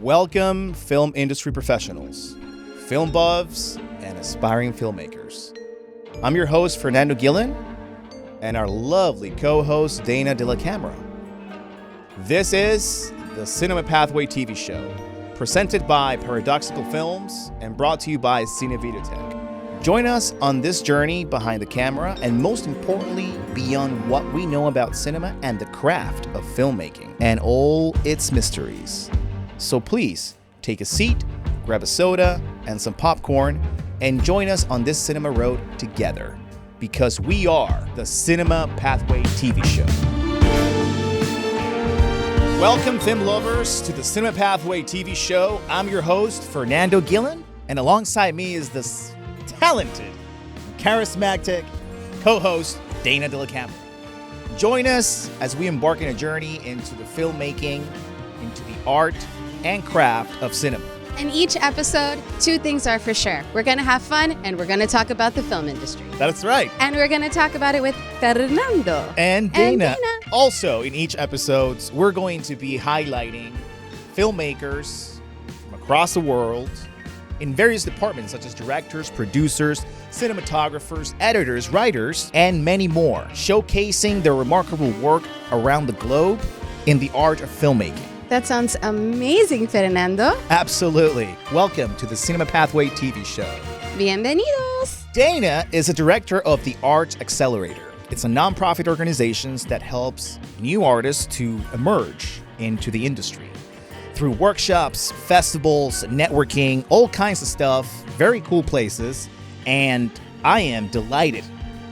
Welcome, film industry professionals, film buffs, and aspiring filmmakers. I'm your host, Fernando and our lovely co-host, Dana de la Camera. This is the Cinema Pathway TV show, presented by Paradoxical Films and brought to you by Cinevideotech. Join us on this journey behind the camera and, most importantly, beyond what we know about cinema and the craft of filmmaking and all its mysteries. So please, take a seat, grab a soda and some popcorn, and join us on this cinema road together, because we are the Cinema Pathway TV show. Welcome, film lovers, to the Cinema Pathway TV show. I'm your host, Fernando, and alongside me is this talented, charismatic co-host, Dana de la Camera. Join us as we embark on a journey into the filmmaking, into the art and craft of cinema. In each episode, two things are for sure. We're going to have fun, and we're going to talk about the film industry. That's right. And we're going to talk about it with Fernando. And Dana. Also, in each episode, we're going to be highlighting filmmakers from across the world in various departments, such as directors, producers, cinematographers, editors, writers, and many more, showcasing their remarkable work around the globe in the art of filmmaking. That sounds amazing, Fernando. Absolutely. Welcome to the Cinema Pathway TV show. Bienvenidos. Dana is a director of the Art Accelerator. It's a nonprofit organization that helps new artists to emerge into the industry through workshops, festivals, networking, all kinds of stuff, very cool places. And I am delighted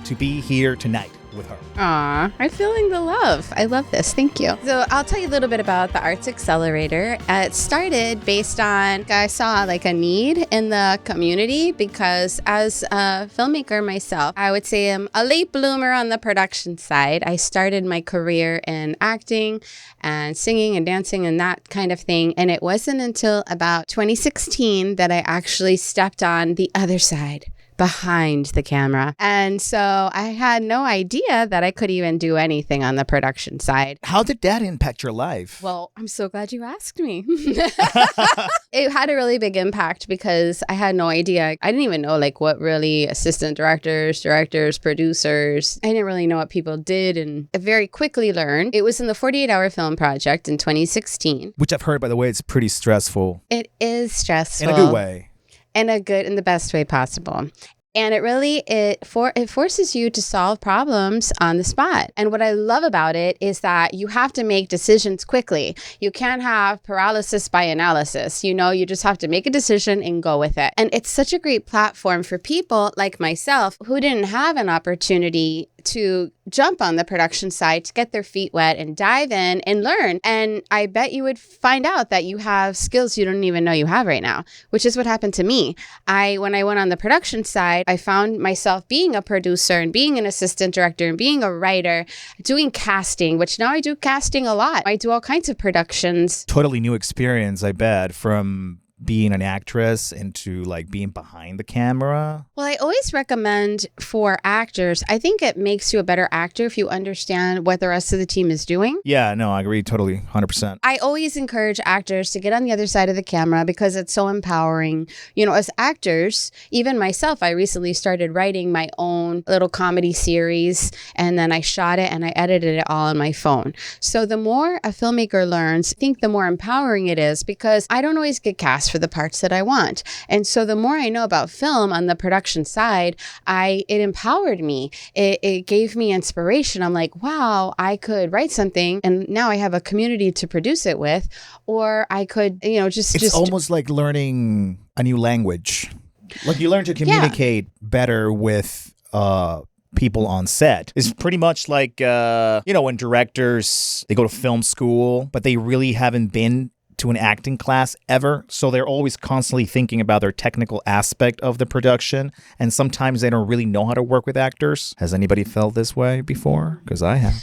to be here tonight with her. Aw, I'm feeling the love. I love this. Thank you. So I'll tell you a little bit about the Arts Accelerator. It started based on, I saw like a need in the community because as a filmmaker myself, I would say I'm a late bloomer on the production side. I started my career in acting and singing and dancing and that kind of thing. And it wasn't until about 2016 that I actually stepped on the other side, behind the camera. And so I had no idea that I could even do anything on the production side. How did that impact your life? Well, I'm so glad you asked me. It had a really big impact because I had no idea. I didn't even know like what really assistant directors, producers. I didn't really know what people did, and I very quickly learned. It was in the 48-hour film project in 2016. Which I've heard, by the way, it's pretty stressful. It is stressful. In a good way. In the best way possible. And it forces you to solve problems on the spot. And what I love about it is that you have to make decisions quickly. You can't have paralysis by analysis. You just have to make a decision and go with it. And it's such a great platform for people like myself who didn't have an opportunity to jump on the production side, to get their feet wet and dive in and learn. And I bet you would find out that you have skills you don't even know you have right now, which is what happened to me. When I went on the production side, I found myself being a producer and being an assistant director and being a writer, doing casting, which now I do casting a lot. I do all kinds of productions. Totally new experience, I bet, from being an actress into like being behind the camera? Well, I always recommend for actors, I think it makes you a better actor if you understand what the rest of the team is doing. Yeah, no, I agree totally, 100%. I always encourage actors to get on the other side of the camera because it's so empowering. As actors, even myself, I recently started writing my own little comedy series, and then I shot it and I edited it all on my phone. So the more a filmmaker learns, I think the more empowering it is, because I don't always get cast for the parts that I want. And so the more I know about film on the production side, it empowered me. It gave me inspiration. I'm like, wow, I could write something and now I have a community to produce it with, or I could, It's almost like learning a new language. Like you learn to communicate better with people on set. It's pretty much like, when directors, they go to film school, but they really haven't been to an acting class ever. So they're always constantly thinking about their technical aspect of the production. And sometimes they don't really know how to work with actors. Has anybody felt this way before? Because I have.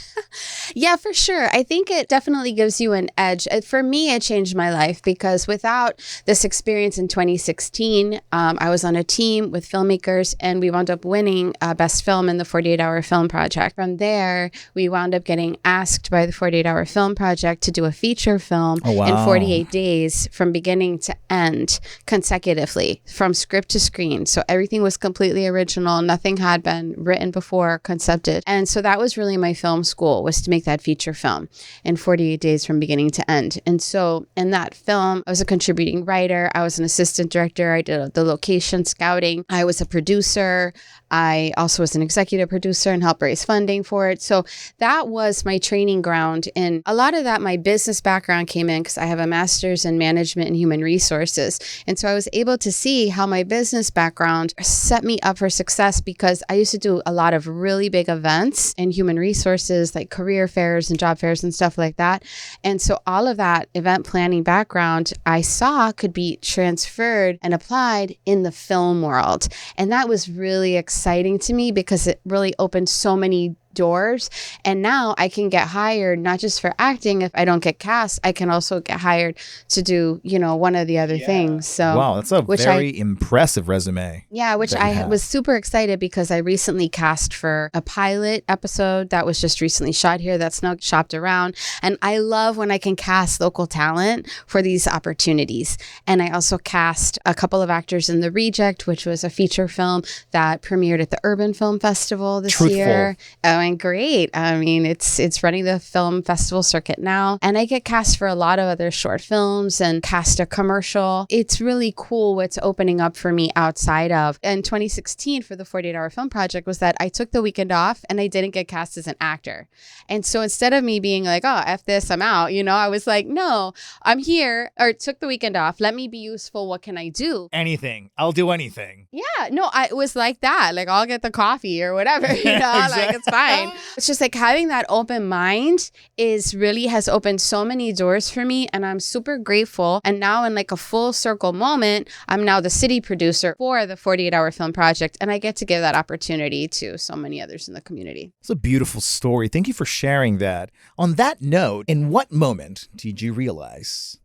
Yeah, for sure. I think it definitely gives you an edge. For me, it changed my life because without this experience in 2016, I was on a team with filmmakers and we wound up winning Best Film in the 48-Hour Film Project. From there, we wound up getting asked by the 48-Hour Film Project to do a feature film in 48 48 days from beginning to end consecutively, from script to screen. So everything was completely original. Nothing had been written before, concepted. And so that was really my film school, was to make that feature film in 48 days from beginning to end. And so in that film, I was a contributing writer. I was an assistant director. I did the location scouting. I was a producer. I also was an executive producer and helped raise funding for it. So that was my training ground. And a lot of that, my business background came in because I have a master's in management and human resources. And so I was able to see how my business background set me up for success, because I used to do a lot of really big events in human resources, like career fairs and job fairs and stuff like that. And so all of that event planning background I saw could be transferred and applied in the film world. And that was really exciting to me, because it really opened so many doors. And now I can get hired, not just for acting. If I don't get cast, I can also get hired to do, one of the other things. So wow, that's a very impressive resume. Yeah, which I was super excited, because I recently cast for a pilot episode that was just recently shot here, that's now shopped around. And I love when I can cast local talent for these opportunities. And I also cast a couple of actors in The Reject, which was a feature film that premiered at the Urban Film Festival this year. Going great. I mean, it's running the film festival circuit now. And I get cast for a lot of other short films and cast a commercial. It's really cool what's opening up for me outside of. In 2016 for the 48-hour film project was that I took the weekend off and I didn't get cast as an actor. And so instead of me being like, oh, F this, I'm out, I was like, no, I'm here, or took the weekend off. Let me be useful. What can I do? Anything. I'll do anything. Yeah, no, it was like that. Like, I'll get the coffee or whatever, Exactly. like, it's fine. It's just like having that open mind has opened so many doors for me, and I'm super grateful. And now in like a full circle moment, I'm now the city producer for the 48-hour film project, and I get to give that opportunity to so many others in the community. It's a beautiful story. Thank you for sharing that. On that note, in what moment did you realize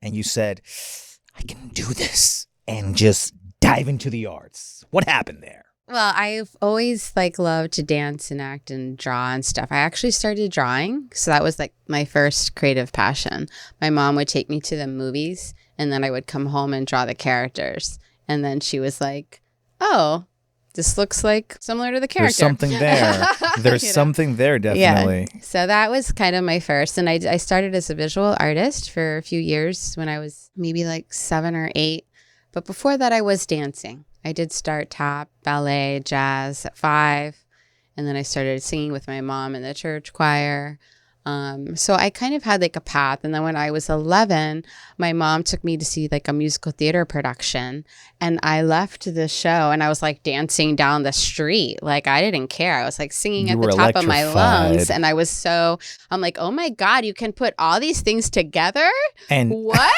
and you said, I can do this, and just dive into the arts? What happened there? Well, I've always loved to dance and act and draw and stuff. I actually started drawing. So that was my first creative passion. My mom would take me to the movies, and then I would come home and draw the characters. And then she was like, oh, this looks similar to the character. There's something there. There's something there, definitely. Yeah. So that was kind of my first. And I started as a visual artist for a few years when I was maybe 7 or 8. But before that, I was dancing. I did start tap, ballet, jazz at 5. And then I started singing with my mom in the church choir. So I kind of had a path. And then when I was 11, my mom took me to see a musical theater production. And I left the show and I was dancing down the street. I didn't care. I was singing at the top of my lungs. And I'm like, oh my God, you can put all these things together? And what?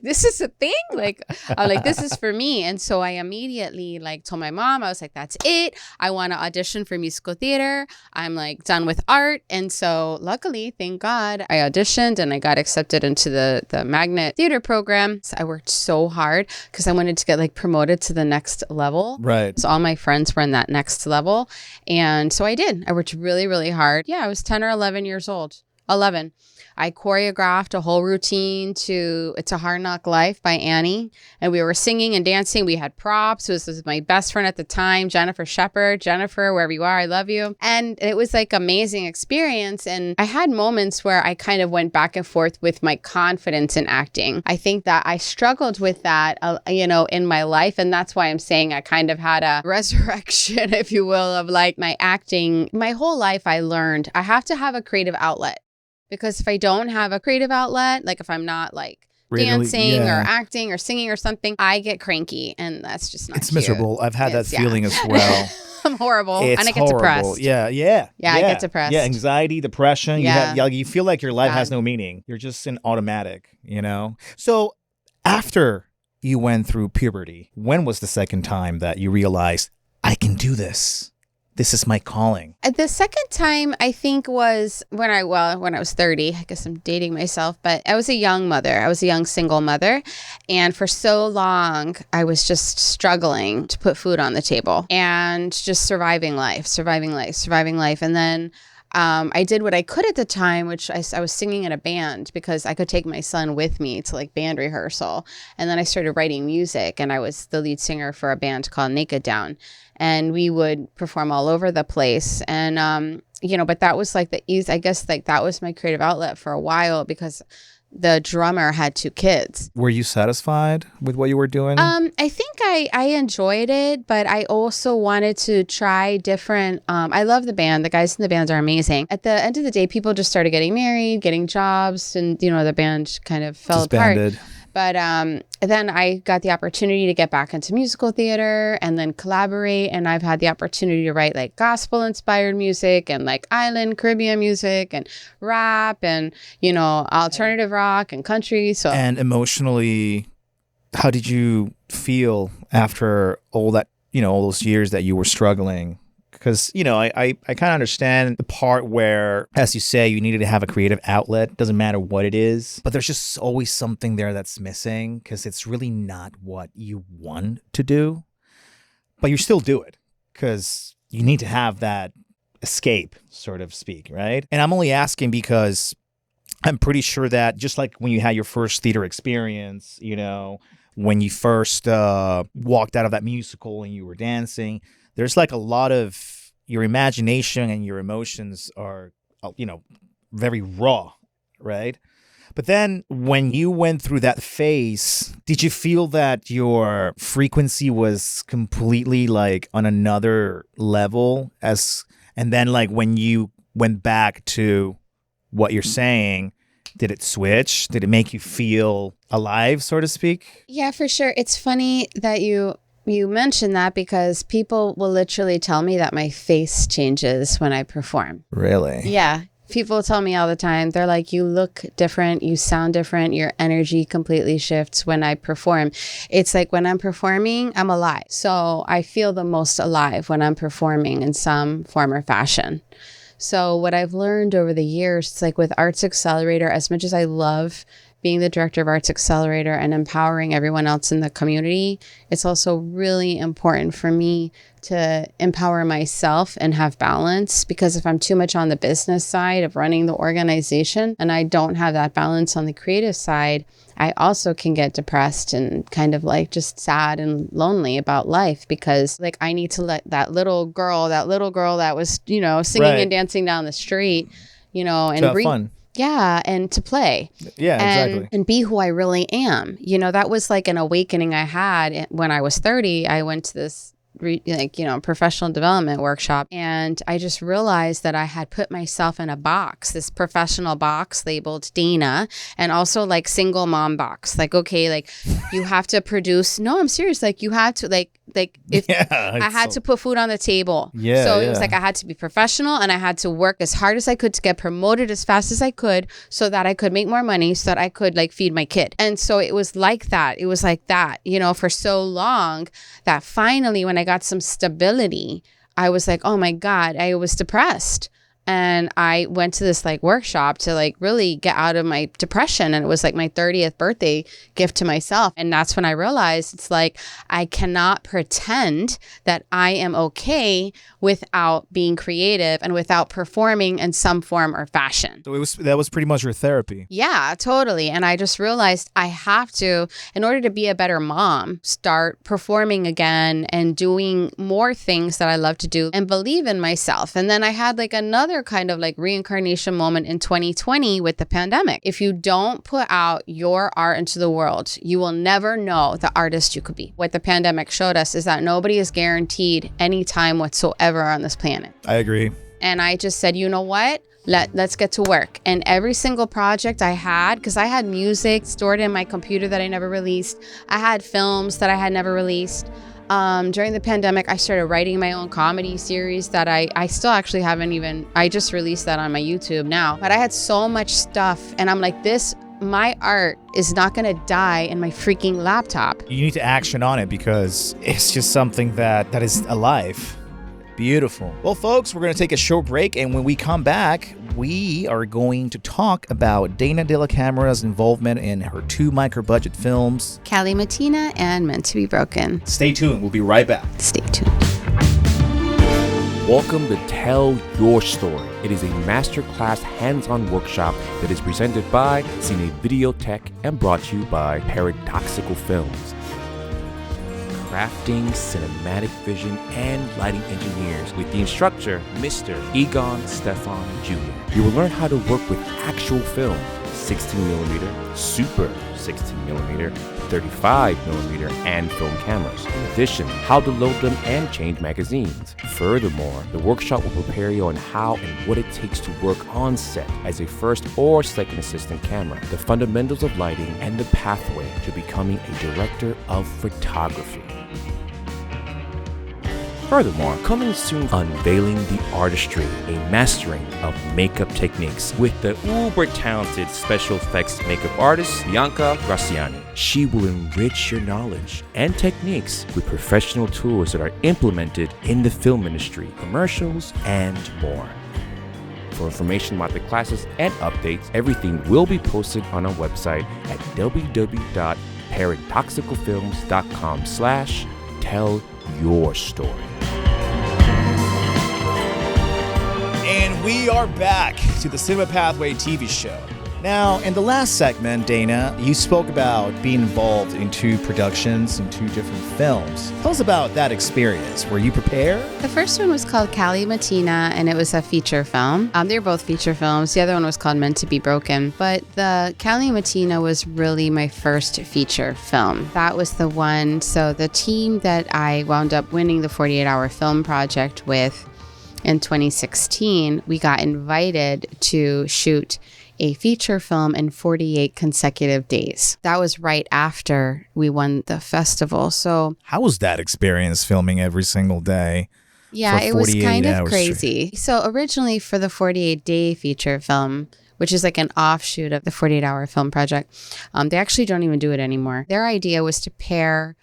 This is a thing? I'm like, this is for me. And so I immediately told my mom, I was like, that's it. I want to audition for musical theater. I'm done with art. And so luckily, thank God, I auditioned and I got accepted into the Magnet Theater program. So I worked so hard because I wanted to get promoted to the next level. Right. So all my friends were in that next level. And so I did. I worked really, really hard. Yeah, I was 10 or 11 years old. 11. I choreographed a whole routine to It's a Hard Knock Life by Annie. And we were singing and dancing. We had props. This was my best friend at the time, Jennifer Shepard. Jennifer, wherever you are, I love you. And it was amazing experience. And I had moments where I kind of went back and forth with my confidence in acting. I think that I struggled with that, in my life. And that's why I'm saying I kind of had a resurrection, if you will, of my acting. My whole life I learned I have to have a creative outlet. Because if I don't have a creative outlet, if I'm not dancing or acting or singing or something, I get cranky, and that's just not It's cute. miserable. I've had that feeling as well. I'm horrible, and I get depressed. Yeah, I get depressed. Yeah, anxiety, depression. Yeah. You feel like your life has no meaning. You're just in automatic, So after you went through puberty, when was the second time that you realized, I can do this? This is my calling. The second time, I think, was when I was 30. I guess I'm dating myself, but I was a young mother. I was a young single mother. And for so long, I was just struggling to put food on the table and just surviving life. And then I did what I could at the time, which I was singing in a band because I could take my son with me to like band rehearsal. And then I started writing music, and I was the lead singer for a band called Naked Down. And we would perform all over the place. And, but that was like I guess like that was my creative outlet for a while because the drummer had 2 kids. Were you satisfied with what you were doing? I think I enjoyed it, but I also wanted to try different. I love the band. The guys in the band are amazing. At the end of the day, people just started getting married, getting jobs, and the band kind of fell Disbanded. apart. But then I got the opportunity to get back into musical theater and then collaborate. And I've had the opportunity to write like gospel inspired music and like island Caribbean music and rap and, alternative rock and country. So And emotionally, how did you feel after all that, all those years that you were struggling? Because, I kind of understand the part where, as you say, you needed to have a creative outlet. Doesn't matter what it is. But there's just always something there that's missing because it's really not what you want to do. But you still do it because you need to have that escape, sort of speak, right? And I'm only asking because I'm pretty sure that just like when you had your first theater experience, when you first walked out of that musical and you were dancing, there's like a lot of your imagination and your emotions are, very raw, right? But then when you went through that phase, did you feel that your frequency was completely like on another level and then like when you went back to what you're saying, did it switch? Did it make you feel alive, so to speak? Yeah, for sure. It's funny that you mentioned that because people will literally tell me that my face changes when I perform. Really? Yeah. People tell me all the time, they're like, you look different, you sound different, your energy completely shifts when I perform. It's like when I'm performing, I'm alive. So I feel the most alive when I'm performing in some form or fashion. So what I've learned over the years, it's like with Arts Accelerator, as much as I love being the director of Arts Accelerator and empowering everyone else in the community, it's also really important for me to empower myself and have balance, because if I'm too much on the business side of running the organization and I don't have that balance on the creative side, I also can get depressed and kind of like just sad and lonely about life, because like I need to let that little girl that was, singing Right. and dancing down the street, and To have fun. Yeah, and to play. Yeah, exactly. And be who I really am. That was like an awakening I had when I was 30. I went to this professional development workshop, and I just realized that I had put myself in a box, this professional box labeled Dana, and also like single mom box. Like, okay, like you have to produce. No, I'm serious. Like you had to like if I had to put food on the table. Yeah. So it was like I had to be professional and I had to work as hard as I could to get promoted as fast as I could so that I could make more money, so that I could like feed my kid. And so it was like that. It was like that, for so long, that finally when I got some stability, I was like, oh my God, I was depressed. And I went to this like workshop to like really get out of my depression. And it was like my 30th birthday gift to myself. And that's when I realized it's like, I cannot pretend that I am okay without being creative and without performing in some form or fashion. So that was pretty much your therapy. Yeah, totally. And I just realized I have to, in order to be a better mom, start performing again and doing more things that I love to do and believe in myself. And then I had like another kind of like reincarnation moment in 2020 with the pandemic. If you don't put out your art into the world, you will never know the artist you could be. What the pandemic showed us is that nobody is guaranteed any time whatsoever on this planet. I agree. And I just said, you know what? Let's get to work. And every single project I had, because I had music stored in my computer that I never released. I had films that I had never released. During the pandemic, I started writing my own comedy series that I still actually I just released that on my YouTube now. But I had so much stuff, and I'm like, my art is not going to die in my freaking laptop. You need to action on it because it's just something that is alive. Beautiful. Well, folks, we're going to take a short break, and when we come back, we are going to talk about Dana de la Camara's involvement in her 2 micro-budget films, Cali Matina and Meant to Be Broken. Stay tuned. We'll be right back. Stay tuned. Welcome to Tell Your Story, It is a masterclass hands-on workshop that is presented by Cinevideotech and brought to you by Paradoxical Films. Crafting cinematic vision and lighting engineers with the instructor, Mr. Egon Stefan Jr. You will learn how to work with actual film, 16mm, Super 16mm, 35mm, and film cameras. In addition, how to load them and change magazines. Furthermore, the workshop will prepare you on how and what it takes to work on set as a first or second assistant camera, the fundamentals of lighting, and the pathway to becoming a director of photography. Furthermore, coming soon, unveiling the artistry, a mastering of makeup techniques with the uber-talented special effects makeup artist, Bianca Graciani. She will enrich your knowledge and techniques with professional tools that are implemented in the film industry, commercials, and more. For information about the classes and updates, everything will be posted on our website at www.paradoxicalfilms.com/tell-your-story. And we are back to the Cinema Pathway TV show. Now, in the last segment, Dana, you spoke about being involved in 2 productions in 2 different films. Tell us about that experience. Were you prepared? The first one was called Cali Matina, and it was a feature film. They were both feature films. The other one was called Meant to be Broken. But the Cali Matina was really my first feature film. That was the one. So the team that I wound up winning the 48-hour film project with in 2016, we got invited to shoot a feature film in 48 consecutive days. That was right after we won the festival. So how was that experience filming every single day? Yeah, it was kind of crazy. Straight. So originally for the 48-day feature film, which is like an offshoot of the 48-hour film project, they actually don't even do it anymore. Their idea was to pair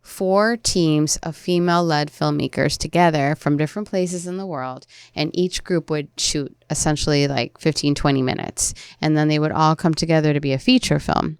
4 teams of female-led filmmakers together from different places in the world, and each group would shoot essentially like 15-20 minutes, and then they would all come together to be a feature film.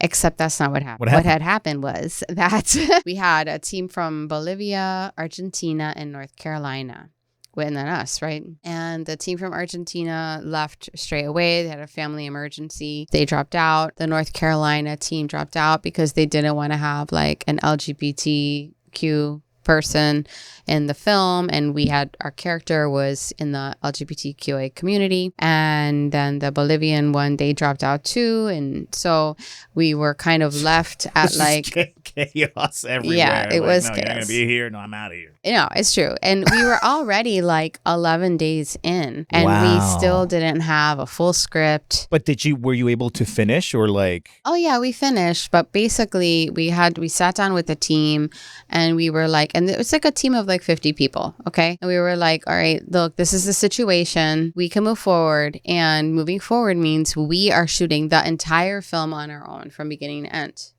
Except that's not what happened. What had happened was that we had a team from Bolivia, Argentina, and North Carolina. And then us, right? And the team from Argentina left straight away. They had a family emergency. They dropped out. The North Carolina team dropped out because they didn't want to have like an LGBTQ person in the film, and we had our character was in the LGBTQA community, and then the Bolivian one, they dropped out too, and so we were kind of left at like chaos everywhere. Yeah, it was no, chaos. You're gonna be here. No, I'm out of here. No, it's true. And we were already like 11 days in, and we still didn't have a full script. But were you able to finish, or like? Oh yeah, we finished. But basically we sat down with the team, and we were like, and it was like a team of like 50 people. Okay. And we were like, all right, look, this is the situation. We can move forward. And moving forward means we are shooting the entire film on our own from beginning to end.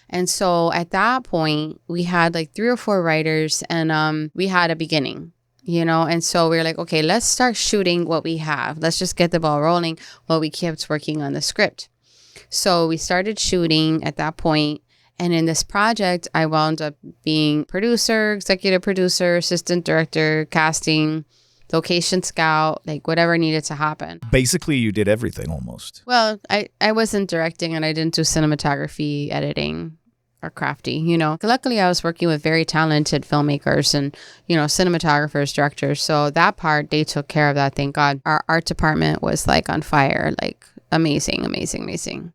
And so at that point, we had like 3 or 4 writers, and we had a beginning, you know? And so we were like, okay, let's start shooting what we have. Let's just get the ball rolling while we kept working on the script. So we started shooting at that point. And in this project, I wound up being producer, executive producer, assistant director, casting, location scout, like whatever needed to happen. Basically, you did everything almost. Well, I wasn't directing, and I didn't do cinematography, editing, or crafty, you know. Luckily, I was working with very talented filmmakers and, you know, cinematographers, directors. So that part, they took care of that, thank God. Our art department was like on fire, like amazing.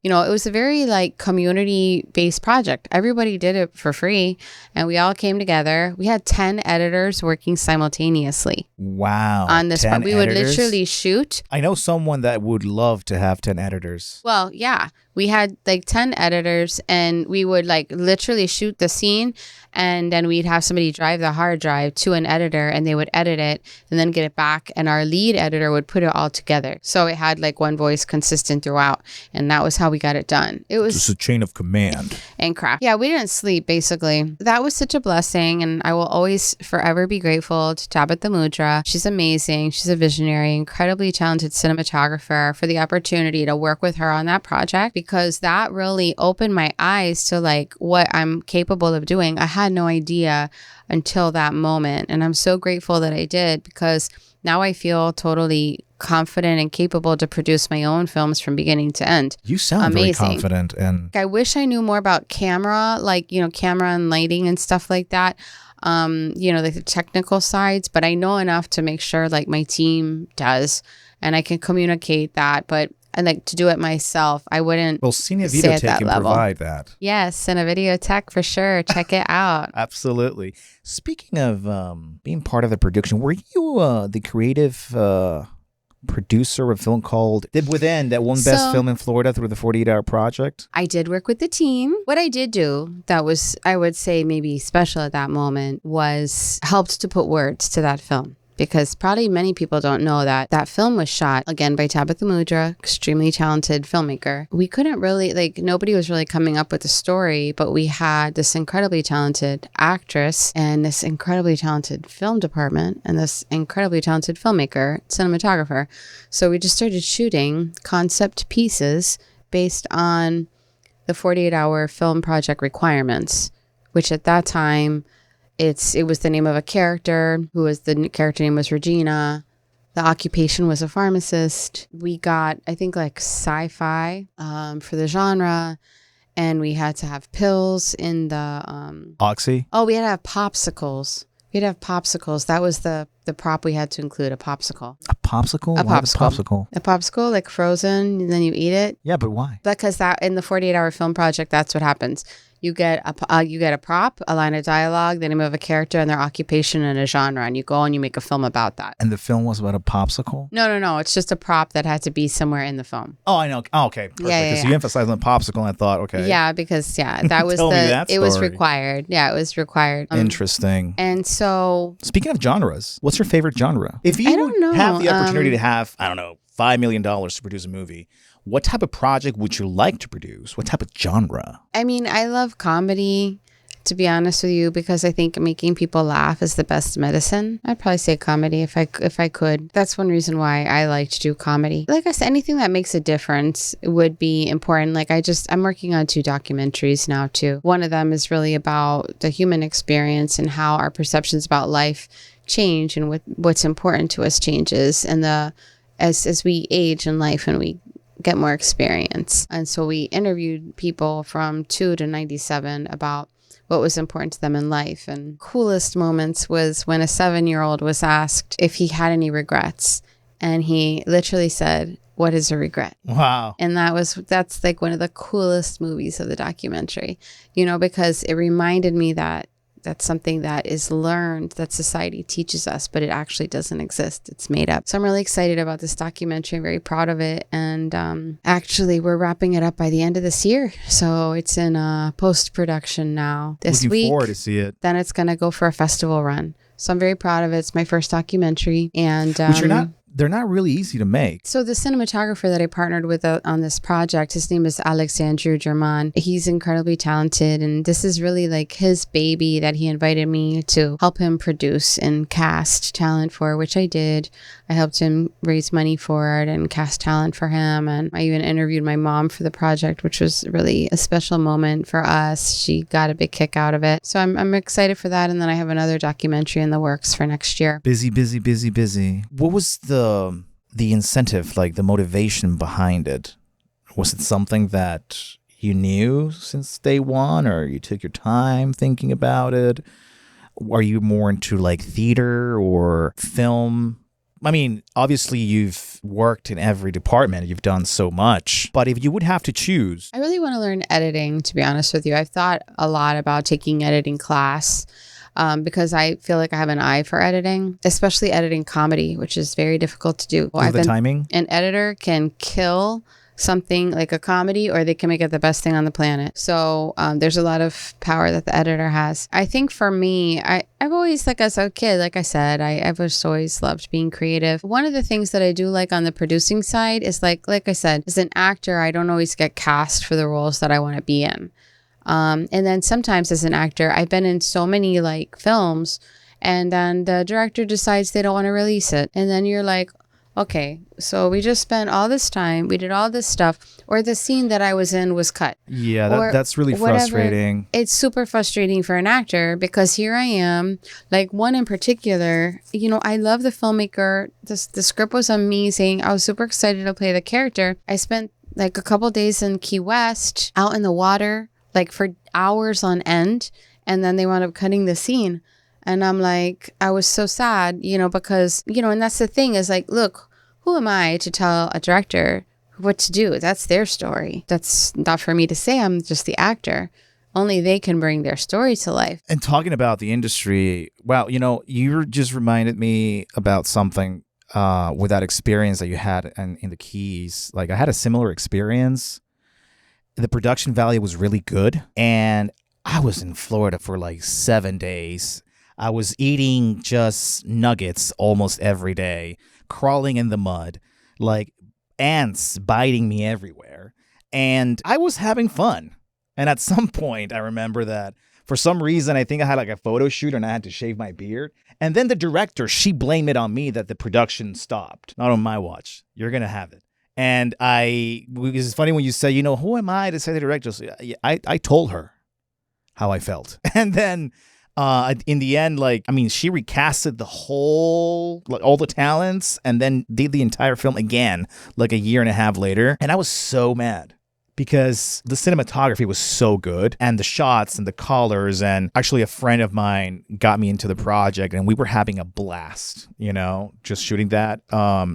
You know, it was a very like community-based project. Everybody did it for free, and we all came together. We had 10 editors working simultaneously. Wow. On this part. We would literally shoot. I know someone that would love to have 10 editors. Well, yeah. We had like 10 editors, and we would like literally shoot the scene, and then we'd have somebody drive the hard drive to an editor, and they would edit it and then get it back, and our lead editor would put it all together. So it had like one voice consistent throughout, and that was how we got it done. It was just a chain of command. And craft. Yeah, we didn't sleep basically. That was such a blessing, and I will always forever be grateful to Tabitha Mudra. She's amazing. She's a visionary, incredibly talented cinematographer, for the opportunity to work with her on that project, because that really opened my eyes to like what I'm capable of doing. I had no idea until that moment. And I'm so grateful that I did, because now I feel totally confident and capable to produce my own films from beginning to end. You sound Amazing. very confident. And I wish I knew more about camera, like, camera and lighting and stuff like that. Like the technical sides, but I know enough to make sure like my team does, and I can communicate that. But I like to do it myself. I wouldn't. well, Cine stay at Videotech that can level. provide that. Yes, and a video tech for sure. Check it out. Absolutely. Speaking of being part of the production, were you the creative producer of a film called Did Within that won Best Film in Florida through the 48-Hour Project? I did work with the team. What I did do that was, I would say, maybe special at that moment was helped to put words to that film. Because probably many people don't know that that film was shot, again, by Tabitha Mudra, extremely talented filmmaker. We couldn't really, nobody was really coming up with a story, but we had this incredibly talented actress and this incredibly talented film department and this incredibly talented filmmaker, cinematographer. So we just started shooting concept pieces based on the 48-hour film project requirements, which at that time, it was the name of a character the character name was Regina. The occupation was a pharmacist. We got, I think, like sci-fi for the genre. And we had to have pills in the... Oxy? Oh, we had to have popsicles. That was the prop we had to include, a popsicle. A popsicle? A Why popsicle. A popsicle, like frozen, and then you eat it. Yeah, but why? Because that in the 48-hour film project, that's what happens. You get a prop, a line of dialogue, the name of a character, and their occupation and a genre, and you go and you make a film about that. And the film was about a popsicle? No. It's just a prop that had to be somewhere in the film. Oh, I know. Oh, okay. Perfect. Because you emphasized on the popsicle, and I thought, okay. Yeah, because that was it was required. Yeah, it was required. Interesting. And so, speaking of genres, what's your favorite genre? If you I don't know. have the opportunity to have, I don't know, $5 million to produce a movie, what type of project would you like to produce? What type of genre? I mean, I love comedy, to be honest with you, because I think making people laugh is the best medicine. I'd probably say comedy if I could. That's one reason why I like to do comedy. Like I said, anything that makes a difference would be important. Like I'm working on 2 documentaries now too. One of them is really about the human experience and how our perceptions about life change, and what's important to us changes, and as we age in life and we get more experience. And so we interviewed people from 2 to 97 about what was important to them in life. And coolest moments was when a 7-year-old was asked if he had any regrets. And he literally said, "What is a regret?" Wow. And that's like one of the coolest movies of the documentary, because it reminded me that that's something that is learned, that society teaches us, but it actually doesn't exist. It's made up. So I'm really excited about this documentary. I'm very proud of it. And actually, we're wrapping it up by the end of this year. So it's in post-production now this week. Looking forward to see it. Then it's going to go for a festival run. So I'm very proud of it. It's my first documentary. And Which they're not really easy to make. So the cinematographer that I partnered with on this project, his name is Alexandru German. He's incredibly talented, and this is really like his baby that he invited me to help him produce and cast talent for, which I did. I helped him raise money for it and cast talent for him. And I even interviewed my mom for the project, which was really a special moment for us. She got a big kick out of it. So I'm excited for that. And then I have another documentary in the works for next year. Busy. What was the incentive, like the motivation behind it? Was it something that you knew since day one, or you took your time thinking about it? Are you more into like theater or film? I mean, obviously you've worked in every department. You've done so much. But if you would have to choose... I really want to learn editing, to be honest with you. I've thought a lot about taking editing class. Because I feel like I have an eye for editing, especially editing comedy, which is very difficult to do. Timing? An editor can kill something like a comedy, or they can make it the best thing on the planet. So there's a lot of power that the editor has. I think for me, I've always, like as a kid, like I said, I've just always loved being creative. One of the things that I do like on the producing side is like I said, as an actor, I don't always get cast for the roles that I want to be in. And then sometimes as an actor, I've been in so many like films, and then the director decides they don't want to release it. And then you're like, okay, so we just spent all this time, we did all this stuff, or the scene that I was in was cut. Yeah, Or that's really whatever. frustrating. It's super frustrating for an actor because here I am, like one in particular, I love the filmmaker. The script was amazing. I was super excited to play the character. I spent like a couple days in Key West out in the water, like for hours on end. And then they wound up cutting the scene. And I'm like, I was so sad, because, and that's the thing is like, look, who am I to tell a director what to do? That's their story. That's not for me to say. I'm just the actor. Only they can bring their story to life. And talking about the industry, wow, you just reminded me about something with that experience that you had in the Keys. Like I had a similar experience. The production value was really good. And I was in Florida for like 7 days. I was eating just nuggets almost every day, crawling in the mud, like ants biting me everywhere. And I was having fun. And at some point, I remember that for some reason, I think I had like a photo shoot and I had to shave my beard. And then the director, she blamed it on me that the production stopped. Not on my watch. You're going to have it. And it's funny when you say, who am I to say the director? So I told her how I felt. And then in the end, she recasted the whole, all the talents and then did the entire film again, like a year and a half later. And I was so mad because the cinematography was so good and the shots and the colors. And actually a friend of mine got me into the project and we were having a blast, just shooting that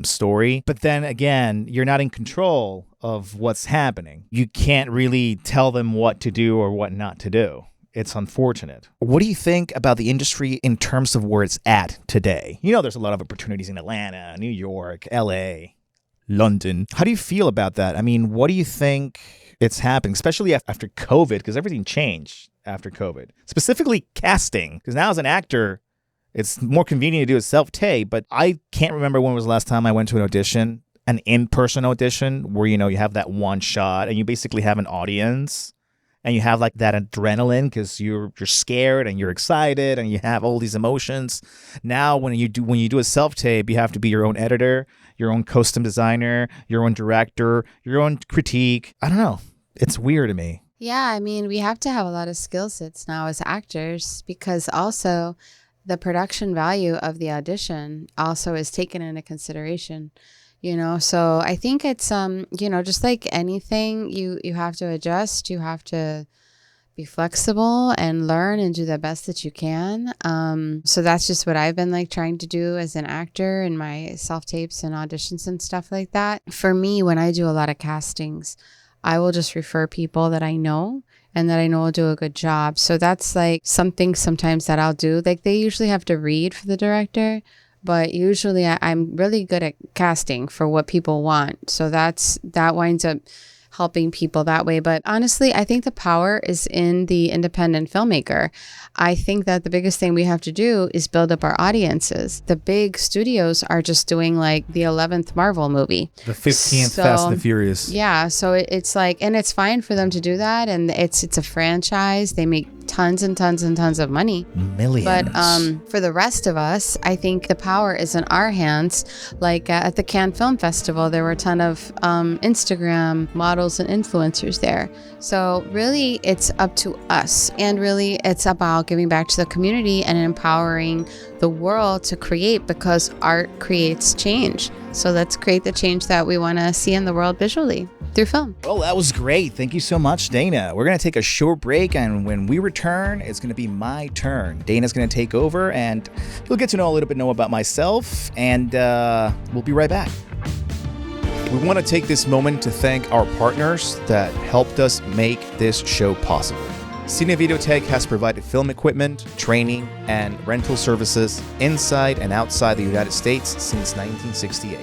story. But then again, you're not in control of what's happening. You can't really tell them what to do or what not to do. It's unfortunate. What do you think about the industry in terms of where it's at today? There's a lot of opportunities in Atlanta, New York, LA, London. How do you feel about that? I mean, what do you think it's happening, especially after COVID? Because everything changed after COVID. Specifically casting, because now as an actor, it's more convenient to do a self-tape, but I can't remember when was the last time I went to an audition, an in-person audition, where, you have that one shot and you basically have an audience. And you have like that adrenaline because you're scared and you're excited and you have all these emotions. Now, when you do a self-tape, you have to be your own editor, your own costume designer, your own director, your own critique. I don't know. It's weird to me. Yeah, I mean, we have to have a lot of skill sets now as actors because also the production value of the audition also is taken into consideration. So I think it's, just like anything, you have to adjust, you have to be flexible and learn and do the best that you can. So that's just what I've been like trying to do as an actor in my self-tapes and auditions and stuff like that. For me, when I do a lot of castings, I will just refer people that I know and that I know will do a good job. So that's like something sometimes that I'll do. Like they usually have to read for the director. But usually I'm really good at casting for what people want. So that winds up helping people that way. But honestly, I think the power is in the independent filmmaker. I think that the biggest thing we have to do is build up our audiences. The big studios are just doing like the 11th Marvel movie. The 15th Fast and the Furious. Yeah. So it's like, and it's fine for them to do that. And it's a franchise. They make tons and tons and tons of money. Millions. But for the rest of us, I think the power is in our hands. Like at the Cannes Film Festival, there were a ton of Instagram models and influencers there. So really, it's up to us. And really, it's about giving back to the community and empowering the world to create because art creates change. So let's create the change that we want to see in the world visually through film. Well, that was great. Thank you so much, Dana. We're going to take a short break, and when we return, it's going to be my turn. Dana's going to take over, and you'll get to know a little bit more about myself, and we'll be right back. We want to take this moment to thank our partners that helped us make this show possible. Cine Videotech has provided film equipment, training, and rental services inside and outside the United States since 1968.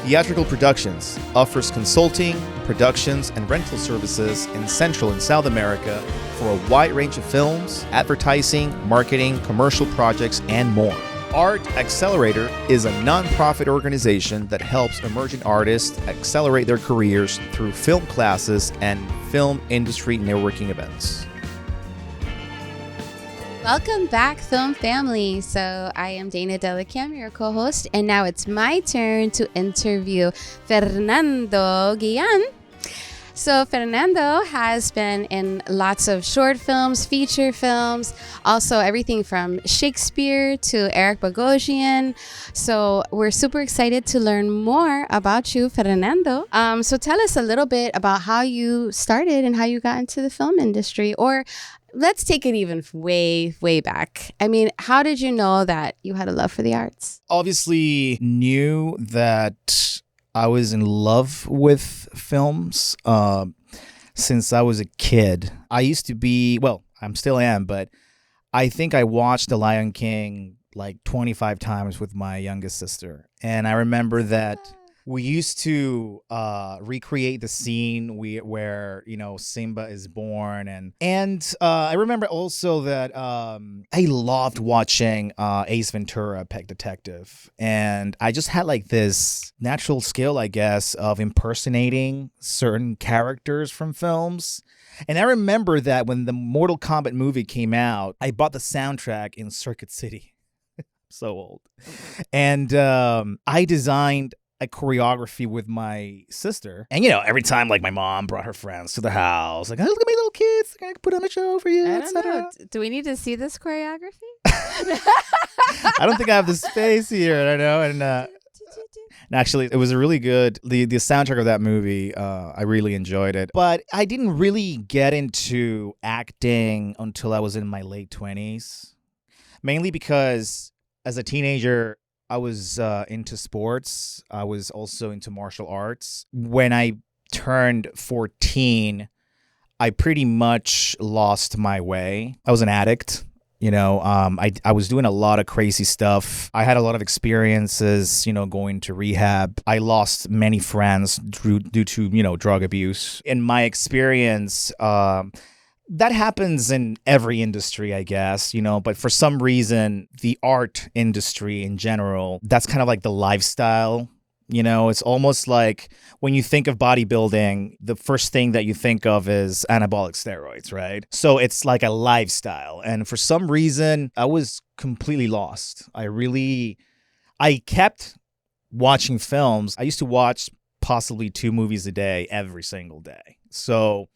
Theatrical Productions offers consulting, productions, and rental services in Central and South America for a wide range of films, advertising, marketing, commercial projects, and more. Art Accelerator is a nonprofit organization that helps emerging artists accelerate their careers through film classes and film industry networking events. Welcome back, film family. So I am Dana Delacam, your co-host, and now it's my turn to interview Fernando Guillan. So Fernando has been in lots of short films, feature films, also everything from Shakespeare to Eric Bogosian. So we're super excited to learn more about you, Fernando. So tell us a little bit about how you started and how you got into the film industry, or let's take it even way, way back. I mean, how did you know that you had a love for the arts? Obviously knew that I was in love with films since I was a kid. I used to be, well, I still am, but I think I watched The Lion King like 25 times with my youngest sister. And I remember that we used to recreate the scene where Simba is born, and I remember also that I loved watching Ace Ventura: Pet Detective, and I just had like this natural skill, I guess, of impersonating certain characters from films. And I remember that when the Mortal Kombat movie came out, I bought the soundtrack in Circuit City. So old, and I designed a choreography with my sister. And, every time, like, my mom brought her friends to the house, like, oh, look at my little kids. I can put on a show for you, I don't know. Do we need to see this choreography? I don't think I have the space here. I don't know. And actually, it was a really good, the soundtrack of that movie, I really enjoyed it. But I didn't really get into acting until I was in my late 20s. Mainly because as a teenager, I was into sports. I was also into martial arts. When I turned 14, I pretty much lost my way. I was an addict. I was doing a lot of crazy stuff. I had a lot of experiences, going to rehab. I lost many friends due to, drug abuse. In my experience, that happens in every industry, I guess, but for some reason, the art industry in general, that's kind of like the lifestyle. It's almost like when you think of bodybuilding, the first thing that you think of is anabolic steroids, right? So it's like a lifestyle. And for some reason, I was completely lost. I kept watching films. I used to watch possibly 2 movies a day every single day. So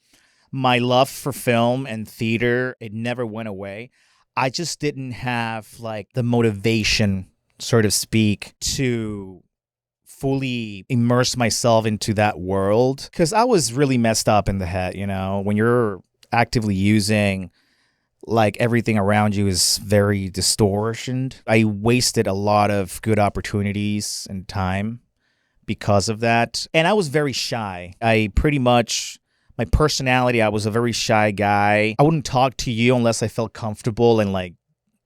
my love for film and theater, it never went away. I just didn't have like the motivation, so to speak, to fully immerse myself into that world, because I was really messed up in the head. When you're actively using, like, everything around you is very distortioned. I wasted a lot of good opportunities and time because of that. And I was very shy. My personality, I was a very shy guy. I wouldn't talk to you unless I felt comfortable and like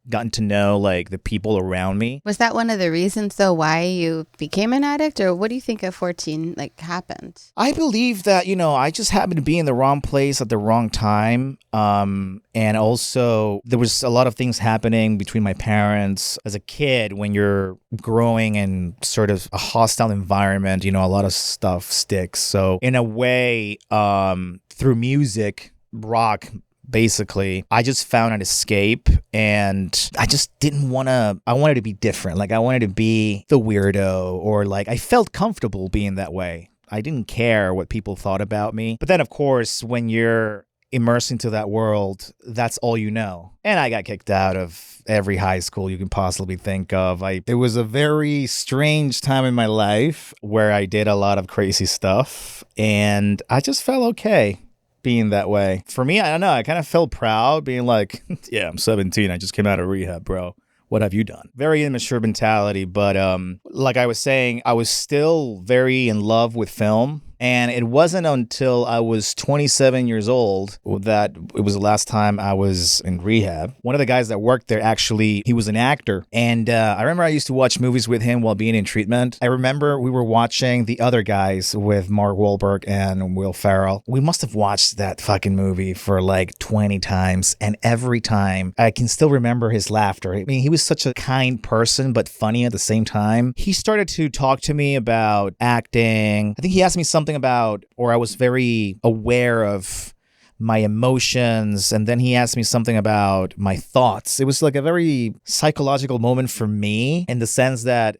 gotten to know like the people around me. Was that one of the reasons though why you became an addict, or what do you think at 14 like happened? I believe that, I just happened to be in the wrong place at the wrong time. And also there was a lot of things happening between my parents as a kid. When you're growing in sort of a hostile environment, a lot of stuff sticks. So in a way, through music, rock, basically, I just found an escape, and I just I wanted to be different. Like, I wanted to be the weirdo, or like, I felt comfortable being that way. I didn't care what people thought about me. But then, of course, when you're immersed into that world, that's all you know. And I got kicked out of every high school you can possibly think of. It was a very strange time in my life where I did a lot of crazy stuff, and I just felt okay being that way. For me, I don't know, I kind of felt proud being like, yeah, I'm 17, I just came out of rehab, bro. What have you done? Very immature mentality, but like I was saying, I was still very in love with film. And it wasn't until I was 27 years old that it was the last time I was in rehab. One of the guys that worked there, actually, he was an actor. And I remember I used to watch movies with him while being in treatment. I remember we were watching The Other Guys with Mark Wahlberg and Will Ferrell. We must have watched that fucking movie for like 20 times. And every time, I can still remember his laughter. I mean, he was such a kind person, but funny at the same time. He started to talk to me about acting. I think he asked me something about, or I was very aware of my emotions. And then he asked me something about my thoughts. It was like a very psychological moment for me in the sense that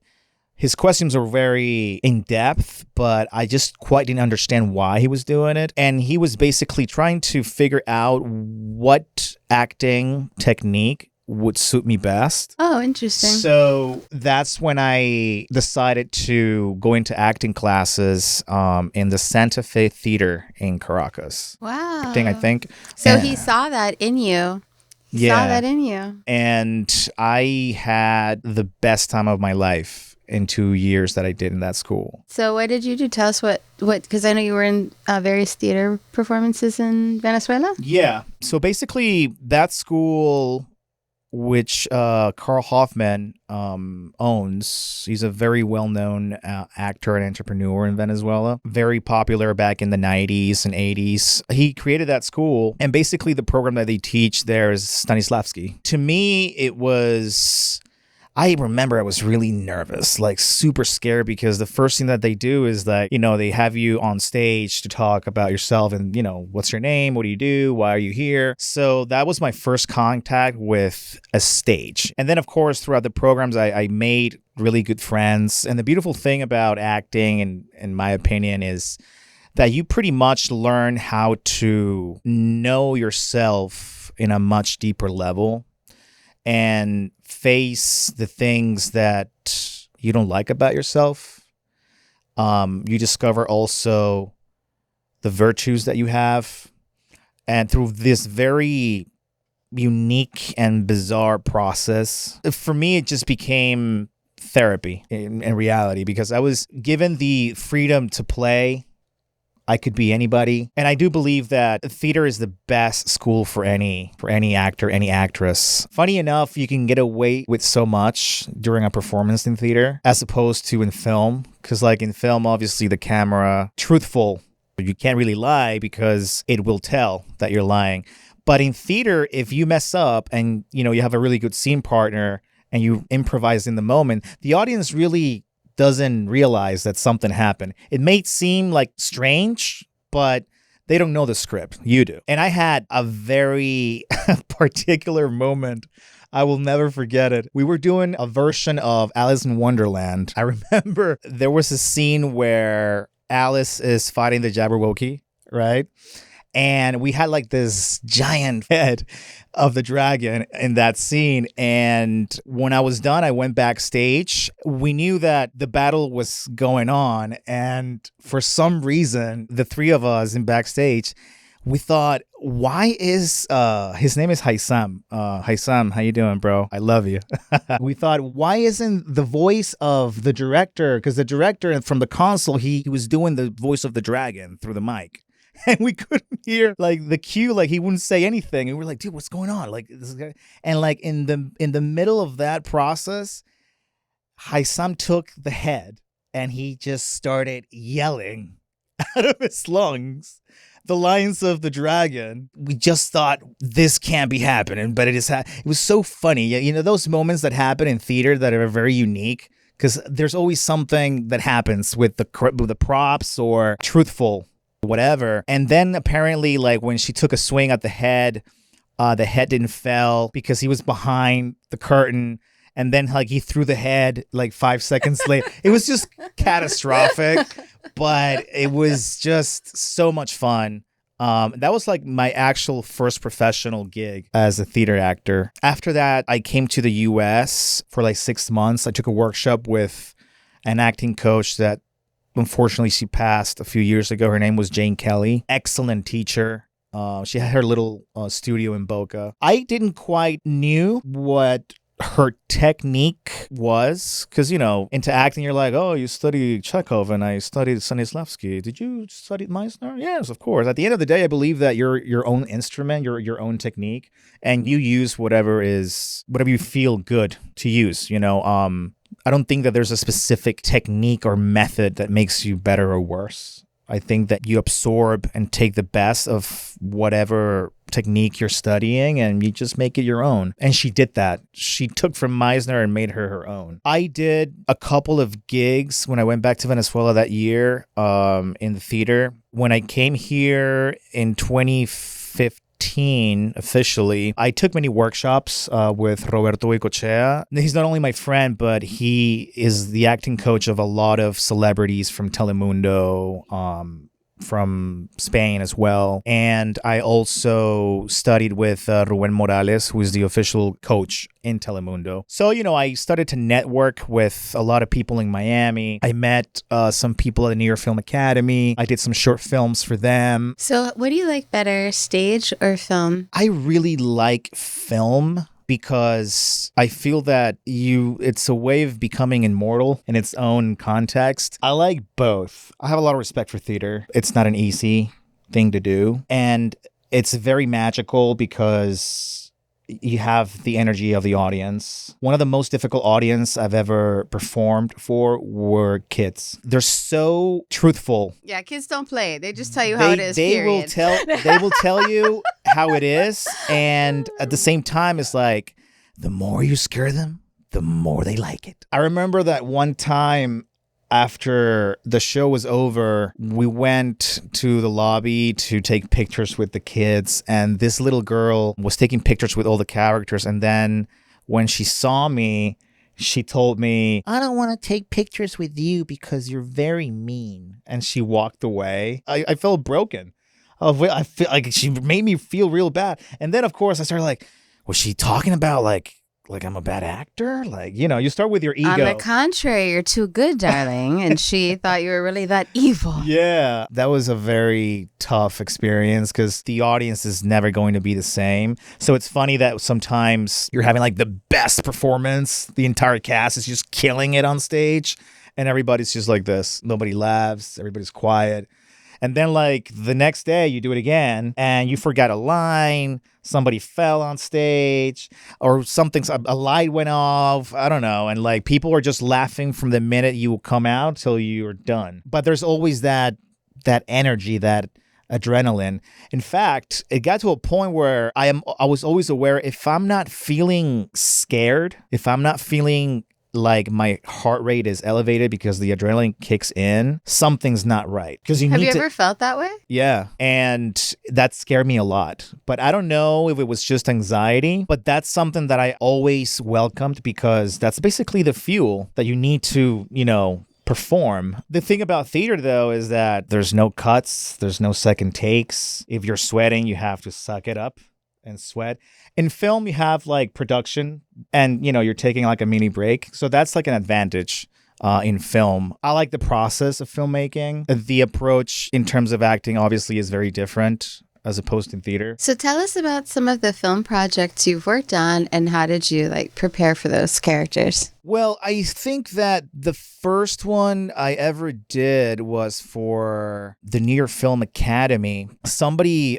his questions were very in depth, but I just quite didn't understand why he was doing it. And he was basically trying to figure out what acting technique would suit me best. Oh, interesting. So that's when I decided to go into acting classes in the Santa Fe Theater in Caracas. Wow. I think. So he saw that in you. Saw that in you. And I had the best time of my life in 2 years that I did in that school. So what did you do? Tell us what, because I know you were in various theater performances in Venezuela. Yeah. So basically that school, which Carl Hoffman owns. He's a very well-known actor and entrepreneur in Venezuela. Very popular back in the 90s and 80s. He created that school, and basically the program that they teach there is Stanislavski. To me, it was... I remember I was really nervous, like super scared, because the first thing that they do is that, they have you on stage to talk about yourself and, what's your name? What do you do? Why are you here? So that was my first contact with a stage. And then, of course, throughout the programs, I made really good friends. And the beautiful thing about acting, in my opinion, is that you pretty much learn how to know yourself in a much deeper level and face the things that you don't like about yourself. You discover also the virtues that you have. And through this very unique and bizarre process, for me, it just became therapy in reality, because I was given the freedom to play. I could be anybody. And I do believe that theater is the best school for any actor, any actress. Funny enough, you can get away with so much during a performance in theater as opposed to in film. Because like in film, obviously the camera, truthful, you can't really lie because it will tell that you're lying. But in theater, if you mess up and you have a really good scene partner and you improvise in the moment, the audience really doesn't realize that something happened. It may seem like strange, but they don't know the script. You do. And I had a very particular moment. I will never forget it. We were doing a version of Alice in Wonderland. I remember there was a scene where Alice is fighting the Jabberwocky, right? And we had like this giant head of the dragon in that scene. And when I was done, I went backstage. We knew that the battle was going on. And for some reason, the three of us in backstage, we thought, why is, his name is Haisam. Haisam, how you doing, bro? I love you. We thought, why isn't the voice of the director, because the director from the console, he was doing the voice of the dragon through the mic. And we couldn't hear like the cue, like he wouldn't say anything. And we're like, dude, what's going on? Like this guy. And like in the middle of that process, Haisam took the head and he just started yelling out of his lungs the lines of the dragon. We just thought this can't be happening, but it is. It was so funny. Those moments that happen in theater that are very unique, because there's always something that happens with the props or truthful whatever. And then apparently, like when she took a swing at the head didn't fall because he was behind the curtain. And then like he threw the head like 5 seconds later. It was just catastrophic, but it was just so much fun. That was like my actual first professional gig as a theater actor. After that, I came to the US for like 6 months. I took a workshop with an acting coach that unfortunately she passed a few years ago. Her name was Jane Kelly. Excellent teacher. She had her little studio in Boca. I didn't quite knew what her technique was, because into acting you're like, oh, you study Chekhov and I studied Stanislavski. Did you study Meisner? Yes, of course. At the end of the day, I believe that you're your own instrument, your own technique, and you use whatever you feel good to use. I don't think that there's a specific technique or method that makes you better or worse. I think that you absorb and take the best of whatever technique you're studying and you just make it your own. And she did that. She took from Meisner and made her own. I did a couple of gigs when I went back to Venezuela that year in the theater. When I came here in 2015, 2015 officially, I took many workshops with Roberto Goicoechea. He's not only my friend, but he is the acting coach of a lot of celebrities from Telemundo, from Spain as well. And I also studied with Ruben Morales, who is the official coach in Telemundo. So, I started to network with a lot of people in Miami. I met some people at the New York Film Academy. I did some short films for them. So what do you like better, stage or film? I really like film because I feel that it's a way of becoming immortal in its own context. I like both. I have a lot of respect for theater. It's not an easy thing to do. And it's very magical because you have the energy of the audience. One of the most difficult audience I've ever performed for were kids. They're so truthful. Yeah, kids don't play. They just tell you how it is, They period. they will tell you how it is. And at the same time, it's like, the more you scare them, the more they like it. I remember that one time after the show was over, we went to the lobby to take pictures with the kids, and this little girl was taking pictures with all the characters. And then when she saw me, she told me, "I don't want to take pictures with you because you're very mean." And she walked away. I felt broken. I feel like she made me feel real bad. And then, of course, I started like, was she talking about like I'm a bad actor? You start with your ego. On the contrary, you're too good, darling. And she thought you were really that evil. Yeah, that was a very tough experience because the audience is never going to be the same. So it's funny that sometimes you're having like the best performance. The entire cast is just killing it on stage. And everybody's just like this. Nobody laughs. Everybody's quiet. And then like the next day you do it again and you forgot a line, somebody fell on stage or a light went off, I don't know. And like people are just laughing from the minute you come out till you're done. But there's always that energy, that adrenaline. In fact, it got to a point where I was always aware if I'm not feeling scared, if I'm not feeling like my heart rate is elevated because the adrenaline kicks in, something's not right. Because Have you ever felt that way? Yeah. And that scared me a lot. But I don't know if it was just anxiety, but that's something that I always welcomed because that's basically the fuel that you need to, perform. The thing about theater, though, is that there's no cuts, there's no second takes. If you're sweating, you have to suck it up and sweat. In film, you have like production and, you're taking like a mini break. So that's like an advantage in film. I like the process of filmmaking. The approach in terms of acting obviously is very different as opposed to theater. So tell us about some of the film projects you've worked on and how did you prepare for those characters? Well, I think that the first one I ever did was for the New York Film Academy. Somebody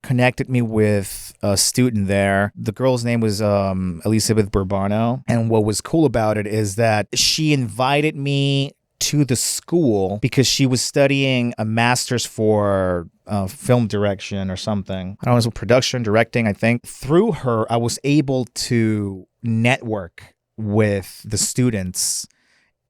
connected me with a student there. The girl's name was Elizabeth Burbano. And what was cool about it is that she invited me to the school because she was studying a master's for film direction or something. I don't know, production, directing, I think. Through her, I was able to network with the students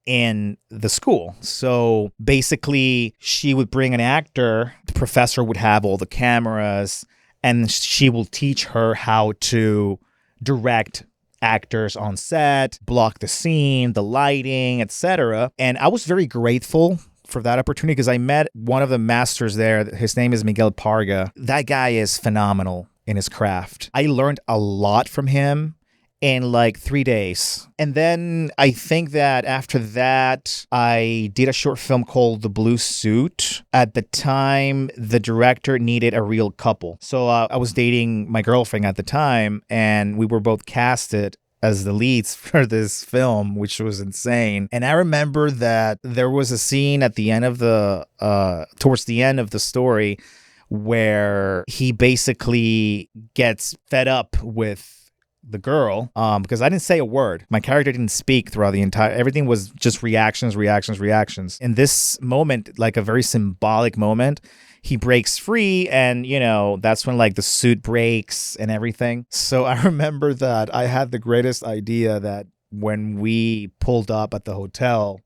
in the school. So basically, she would bring an actor, the professor would have all the cameras, and she will teach her how to direct actors on set, block the scene, the lighting, etc. And I was very grateful for that opportunity because I met one of the masters there. His name is Miguel Parga. That guy is phenomenal in his craft. I learned a lot from him in 3 days. And then I think that after that, I did a short film called The Blue Suit. At the time, the director needed a real couple. So I was dating my girlfriend at the time, and we were both casted as the leads for this film, which was insane. And I remember that there was a scene at the end of towards the end of the story where he basically gets fed up with the girl, because I didn't say a word. My character didn't speak throughout everything was just reactions. In this moment, a very symbolic moment, he breaks free and, that's when the suit breaks and everything. So I remember that I had the greatest idea that when we pulled up at the hotel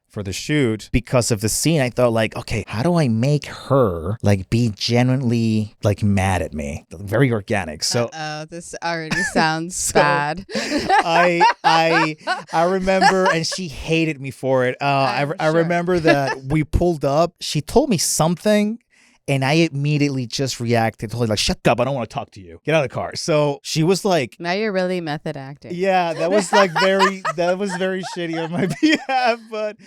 for the shoot because of the scene. I thought like, okay, how do I make her like be genuinely like mad at me? Very organic. So this already sounds bad. I remember, and she hated me for it. I remember that we pulled up. She told me something. And I immediately just reacted, totally like, shut up, I don't want to talk to you. Get out of the car. So she was like... Now you're really method acting. Yeah, that was like very shitty on my behalf. But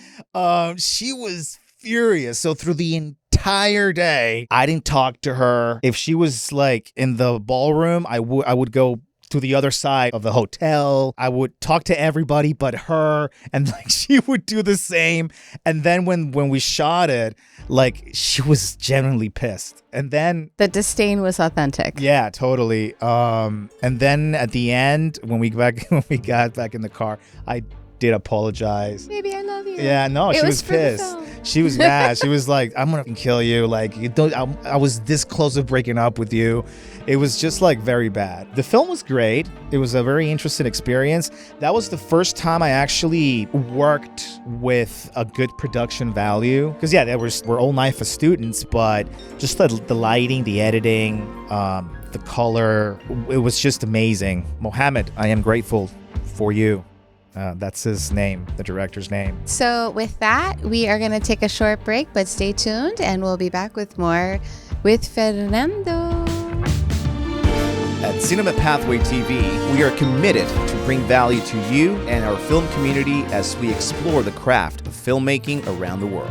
she was furious. So through the entire day, I didn't talk to her. If she was like in the ballroom, I would go to the other side of the hotel. I would talk to everybody but her, and like she would do the same. And then when we shot it, like she was genuinely pissed. And then the disdain was authentic. Yeah, totally. And then at the end, when we got back in the car, I did apologize. Baby, I love you. Yeah, no, she was pissed. She was mad. She was like, I'm gonna kill you. Like, you don't. I was this close to breaking up with you. It was just like very bad. The film was great. It was a very interesting experience. That was the first time I actually worked with a good production value. Because yeah, we're all NIFA students, but just the lighting, the editing, the color, it was just amazing. Mohammed, I am grateful for you. That's his name, the director's name. So with that, we are going to take a short break, but stay tuned and we'll be back with more with Fernando. At Cinema Pathway TV, we are committed to bring value to you and our film community as we explore the craft of filmmaking around the world.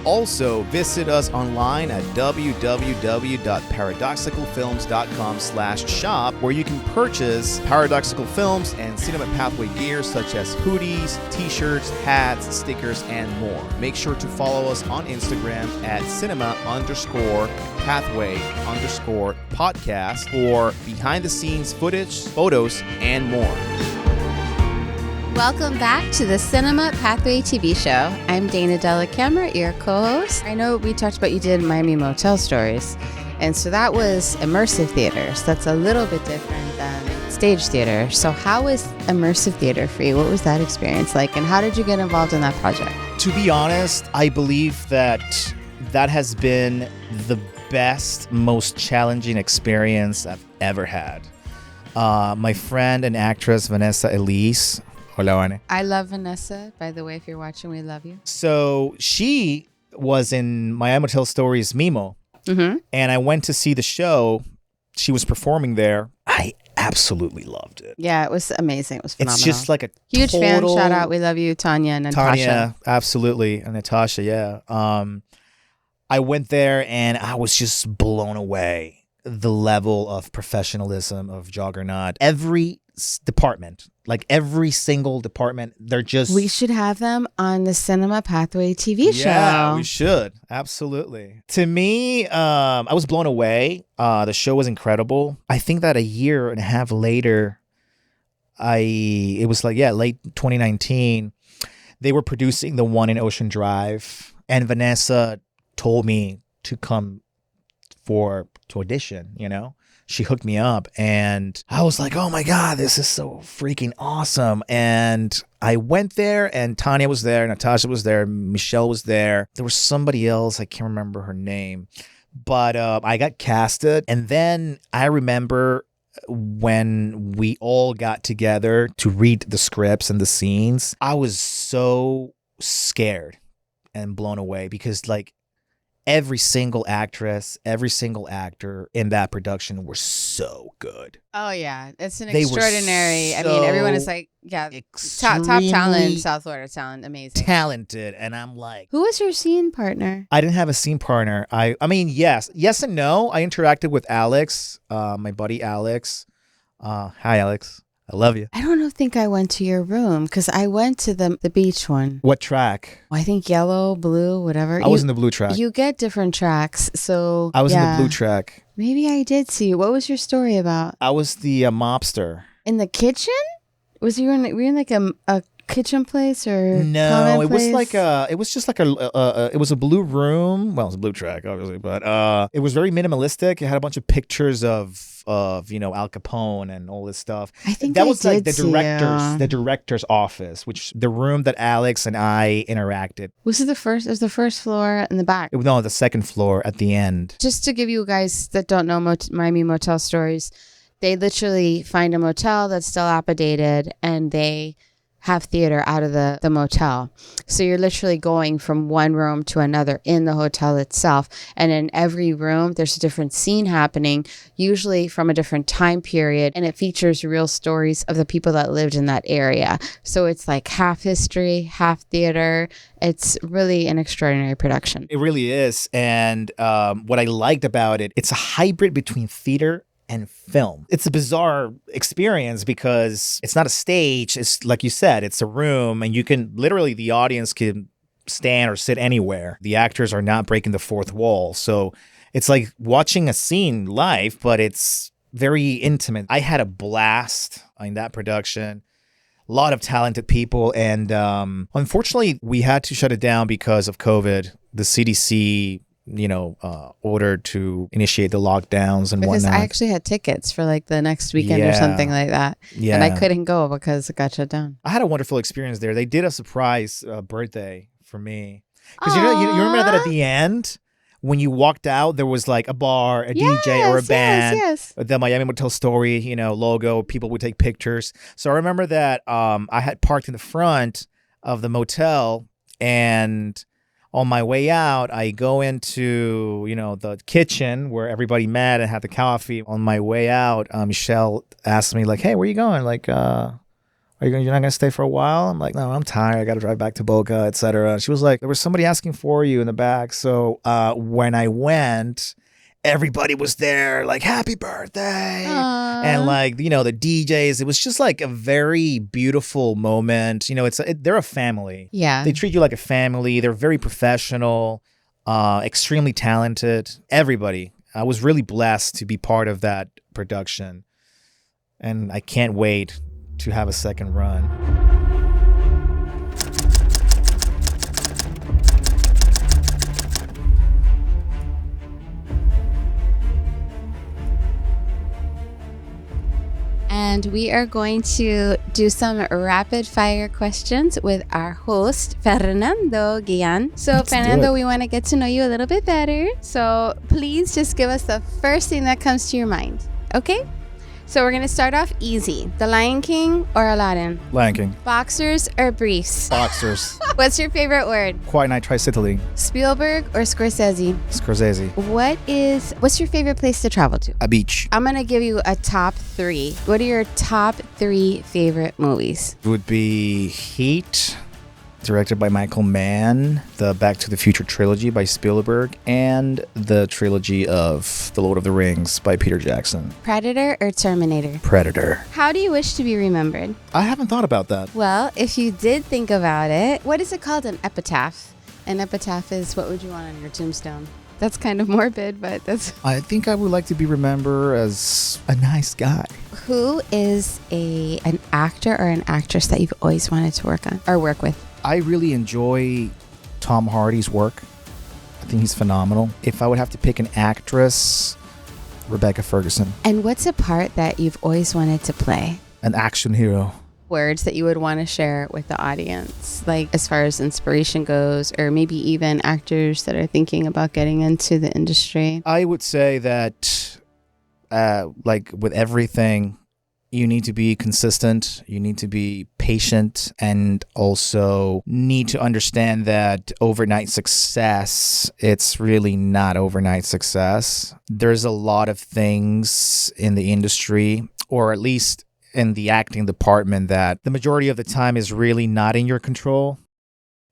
Also, visit us online at www.paradoxicalfilms.com/shop, where you can purchase Paradoxical Films and Cinema Pathway gear such as hoodies, t-shirts, hats, stickers, and more. Make sure to follow us on Instagram at cinema_pathway_podcast for behind-the-scenes footage, photos, and more. Welcome back to the Cinema Pathway TV show. I'm Dana Della Camera, your co-host. I know we talked about you did Miami Motel Stories, and so that was immersive theater. So that's a little bit different than stage theater. So how was immersive theater for you? What was that experience like, and how did you get involved in that project? To be honest, I believe that has been the best, most challenging experience I've ever had. My friend and actress Vanessa Elise. I love Vanessa, by the way. If you're watching, we love you. So she was in Miami Motel Stories Mimo, and I went to see the show. She was performing there. I absolutely loved it. Yeah, it was amazing. It was phenomenal. It's just like a huge fan. Shout out, we love you, Tanya and Natasha. Tanya, absolutely, and Natasha. Yeah. I went there and I was just blown away. The level of professionalism of Juggernaut. Every department, like every single department, they're just... We should have them on the Cinema Pathway TV show. Yeah, we should. Absolutely. To me, I was blown away. The show was incredible. I think that a year and a half later, it was like, late 2019, they were producing the one in Ocean Drive, and Vanessa told me to come to audition, you know? She hooked me up and I was like, oh my God, this is so freaking awesome. And I went there and Tanya was there, Natasha was there, Michelle was there. There was somebody else, I can't remember her name, but I got casted. And then I remember when we all got together to read the scripts and the scenes, I was so scared and blown away because like, every single actress, every single actor in that production were so good. Oh, yeah. It's an extraordinary. I mean, everyone is like, top talent, South Florida talent, amazing. Talented. And I'm like... Who was your scene partner? I didn't have a scene partner. I mean, yes and no. I interacted with Alex, my buddy Alex. Hi, Alex. I love you. I don't think I went to your room because I went to the beach one. What track? Well, I think yellow, blue, whatever. I was in the blue track. You get different tracks, so I was in the blue track. Maybe I did see you. What was your story about? I was the mobster. In the kitchen? Were you in like a kitchen place or No, common it was place? like it was just like it was a blue room. Well, it was a blue track, obviously, but it was very minimalistic. It had a bunch of pictures of Al Capone and all this stuff. I think That I was like did see the director's office, which the room that Alex and I interacted. Was it the first? It was the first floor in the back. No, the second floor at the end. Just to give you guys that don't know Miami motel stories, they literally find a motel that's still dilapidated and they have theater out of the motel. So you're literally going from one room to another in the hotel itself. And in every room, there's a different scene happening, usually from a different time period. And it features real stories of the people that lived in that area. So it's like half history, half theater. It's really an extraordinary production. It really is. And what I liked about it, it's a hybrid between theater and film. It's a bizarre experience because it's not a stage. It's like you said, it's a room and you can literally, the audience can stand or sit anywhere. The actors are not breaking the fourth wall. So it's like watching a scene live, but it's very intimate. I had a blast in that production. A lot of talented people. And unfortunately, we had to shut it down because of COVID. The CDC ordered to initiate the lockdowns and because whatnot. I actually had tickets for like the next weekend or something like that. Yeah. And I couldn't go because it got shut down. I had a wonderful experience there. They did a surprise birthday for me. Because you remember that at the end, when you walked out, there was like a bar, a DJ or a band, yes. the Miami Motel Story, logo. People would take pictures. So I remember that I had parked in the front of the motel, and on my way out, I go into, the kitchen where everybody met and had the coffee. On my way out, Michelle asked me like, "Hey, where you going? Like, you're not gonna stay for a while?" I'm like, "No, I'm tired. I got to drive back to Boca, etc." And she was like, "There was somebody asking for you in the back." So when I went, everybody was there, like, "Happy birthday!" Aww. And like, the DJs. It was just like a very beautiful moment. They're a family. Yeah. They treat you like a family. They're very professional, extremely talented. Everybody. I was really blessed to be part of that production, and I can't wait to have a second run. And we are going to do some rapid fire questions with our host, Fernando Guillan. So, Fernando, we want to get to know you a little bit better. So please just give us the first thing that comes to your mind. Okay? So we're going to start off easy. The Lion King or Aladdin? Lion King. Boxers or briefs? Boxers. What's your favorite word? Quiet Night Tri-City. Spielberg or Scorsese? Scorsese. What's your favorite place to travel to? A beach. I'm going to give you a top 3. What are your top 3 favorite movies? It would be Heat, directed by Michael Mann, the Back to the Future trilogy by Spielberg, and the trilogy of The Lord of the Rings by Peter Jackson. Predator or Terminator? Predator. How do you wish to be remembered? I haven't thought about that. Well, if you did think about it, what is it called? An epitaph. An epitaph is what would you want on your tombstone? That's kind of morbid, but that's... I think I would like to be remembered as a nice guy. Who is an actor or an actress that you've always wanted to work on or work with? I really enjoy Tom Hardy's work. I think he's phenomenal. If I would have to pick an actress, Rebecca Ferguson. And what's a part that you've always wanted to play? An action hero. Words that you would want to share with the audience, like as far as inspiration goes, or maybe even actors that are thinking about getting into the industry? I would say that, like with everything, you need to be consistent, you need to be patient, and also need to understand that overnight success, it's really not overnight success. There's a lot of things in the industry, or at least in the acting department, that the majority of the time is really not in your control.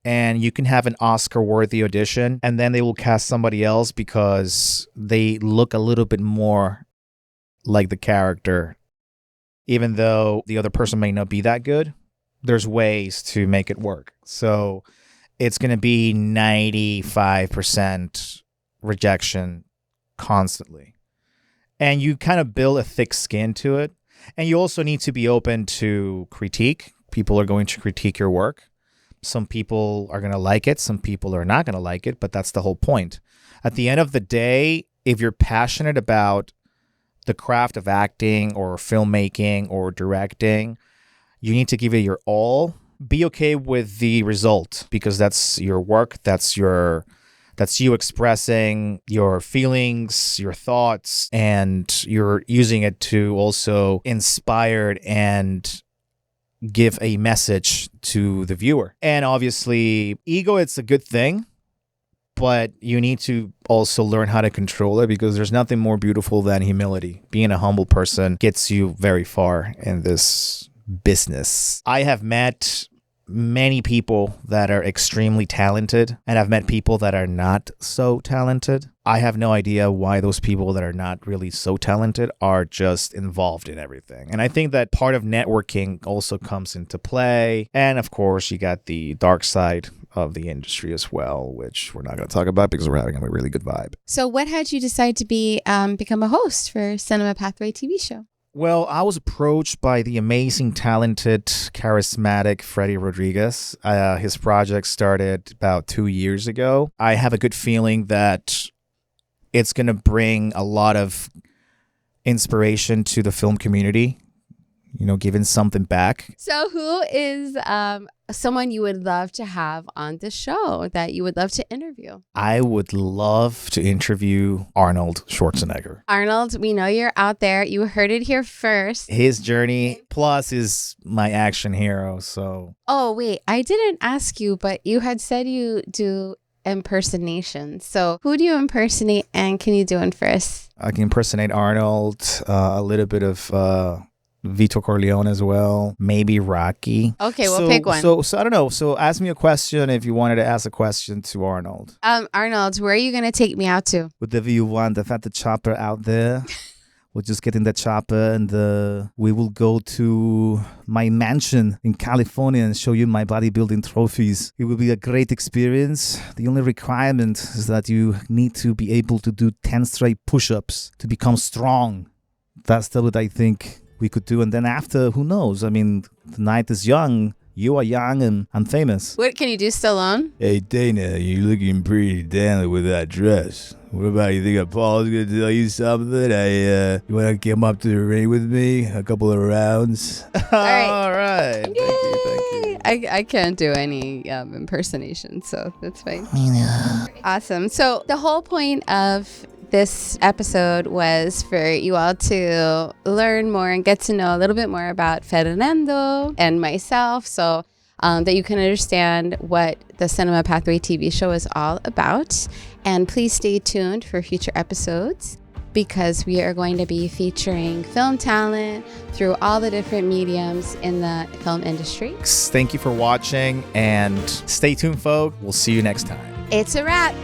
And you can have an Oscar-worthy audition, and then they will cast somebody else because they look a little bit more like the character. Even though the other person may not be that good, there's ways to make it work. So it's going to be 95% rejection constantly. And you kind of build a thick skin to it. And you also need to be open to critique. People are going to critique your work. Some people are going to like it. Some people are not going to like it, but that's the whole point. At the end of the day, if you're passionate about the craft of acting or filmmaking or directing, you need to give it your all. Be okay with the result because that's your work. That's you expressing your feelings, your thoughts, and you're using it to also inspire and give a message to the viewer. And obviously, ego, it's a good thing, but you need to also learn how to control it because there's nothing more beautiful than humility. Being a humble person gets you very far in this business. I have met many people that are extremely talented, and I've met people that are not so talented. I have no idea why those people that are not really so talented are just involved in everything. And I think that part of networking also comes into play. And of course, you got the dark side of the industry as well, which we're not going to talk about because we're having a really good vibe. So what had you decide to become a host for Cinema Pathway TV show? Well, I was approached by the amazing, talented, charismatic Freddie Rodriguez. His project started about 2 years ago. I have a good feeling that it's going to bring a lot of inspiration to the film community, giving something back. So who is someone you would love to have on the show that you would love to interview? I would love to interview Arnold Schwarzenegger. Arnold, we know you're out there. You heard it here first. His journey plus is my action hero. So. Oh, wait, I didn't ask you, but you had said you do impersonation. So who do you impersonate and can you do one for us? I can impersonate Arnold, a little bit of Vito Corleone as well, maybe Rocky. Okay, we'll pick one. So I don't know. So ask me a question if you wanted to ask a question to Arnold. Arnold, where are you going to take me out to? Whatever you want. I've had the chopper out there. We'll just get in the chopper and we will go to my mansion in California and show you my bodybuilding trophies. It will be a great experience. The only requirement is that you need to be able to do 10 straight push-ups to become strong. That's what I think we could do. And then after, who knows? I mean, the night is young. You are young and I'm famous. What can you do, Stallone? Hey, Dana, you're looking pretty dandy with that dress. What about you think Paul's going to tell you something? You want to come up to the ring with me? A couple of rounds? All right. All right. Thank you. I can't do any impersonation, so that's fine. Awesome. So the whole point of this episode was for you all to learn more and get to know a little bit more about Fernando and myself so that you can understand what the Cinema Pathway TV show is all about. And please stay tuned for future episodes because we are going to be featuring film talent through all the different mediums in the film industry. Thank you for watching and stay tuned, folks. We'll see you next time. It's a wrap.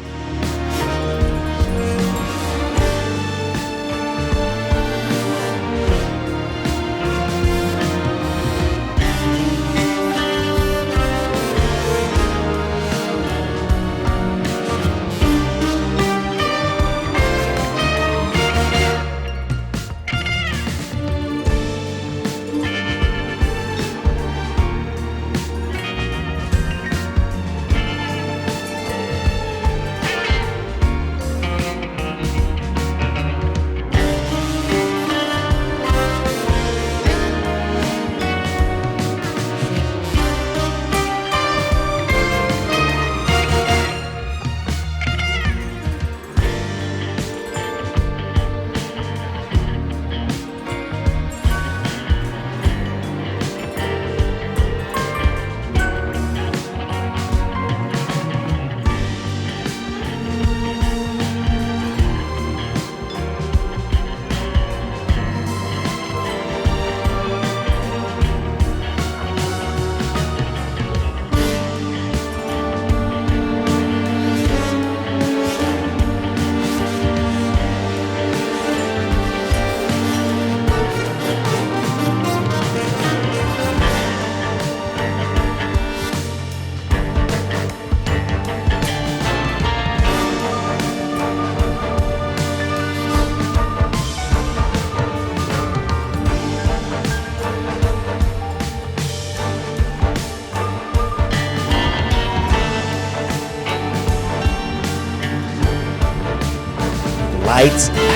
Lights